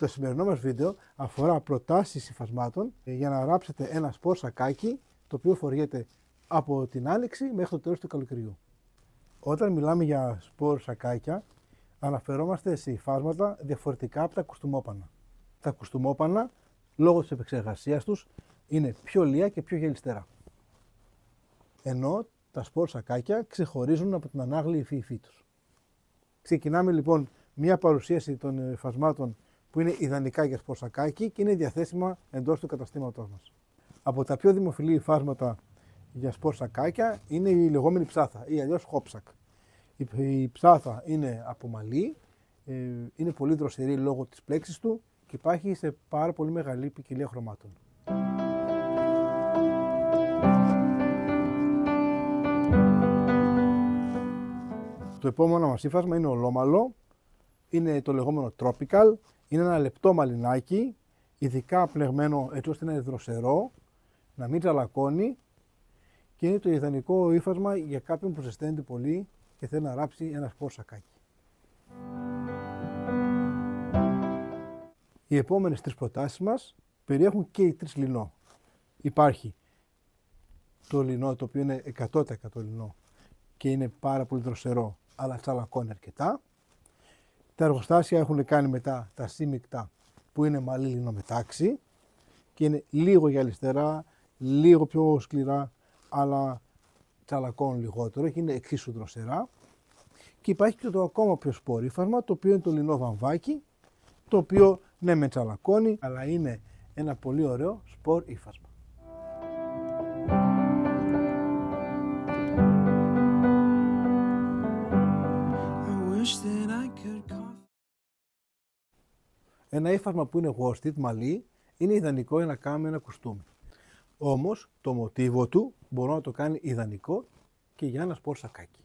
Το σημερινό μας βίντεο αφορά προτάσεις υφασμάτων για να ράψετε ένα σπορ σακάκι το οποίο φοριέται από την άνοιξη μέχρι το τέλος του καλοκαιριού. Όταν μιλάμε για σπορ σακάκια, αναφερόμαστε σε υφάσματα διαφορετικά από τα κουστούμόπανα. Τα κουστούμόπανα, λόγω της επεξεργασίας τους, είναι πιο λία και πιο γελιστερά. Ενώ τα σπορ σακάκια ξεχωρίζουν από την ανάγλυη υφή τους. Ξεκινάμε λοιπόν μια παρουσίαση των υφασμάτων που είναι ιδανικά για σπορ σακάκι και είναι διαθέσιμα εντός του καταστήματός μας. Από τα πιο δημοφιλή υφάσματα για σπορ σακάκια είναι η λεγόμενη ψάθα ή αλλιώς χόψακ. Η ψάθα είναι από μαλλί, είναι πολύ δροσερή λόγω της πλέξης του και υπάρχει σε πάρα πολύ μεγάλη ποικιλία χρωμάτων. Το επόμενο μας ύφασμα είναι ολόμαλο, είναι το λεγόμενο tropical, είναι ένα λεπτό μαλινάκι, ειδικά πλεγμένο έτσι ώστε να είναι δροσερό, να μην τσαλακώνει και είναι το ιδανικό ύφασμα για κάποιον που ζεσταίνεται πολύ και θέλει να ράψει ένα σπορ σακάκι. Οι επόμενες τρεις προτάσεις μας περιέχουν και οι τρεις λινό. Υπάρχει το λινό το οποίο είναι 100% λινό και είναι πάρα πολύ δροσερό αλλά τσαλακώνει αρκετά. Τα εργοστάσια έχουν κάνει μετά τα σύμμικτα που είναι μαλλί λινό μετάξι και είναι λίγο γυαλιστερά, λίγο πιο σκληρά αλλά τσαλακώνουν λιγότερο και είναι εξίσου δροσερά. Και υπάρχει και το ακόμα πιο σπορ ύφασμα το οποίο είναι το λινό βαμβάκι, το οποίο ναι με τσαλακώνει αλλά είναι ένα πολύ ωραίο σπορ ύφασμα. Ένα ύφασμα που είναι worsted μαλλί είναι ιδανικό για να κάνουμε ένα κουστούμι. Όμως το μοτίβο του μπορώ να το κάνει ιδανικό και για ένα σπορ σακάκι.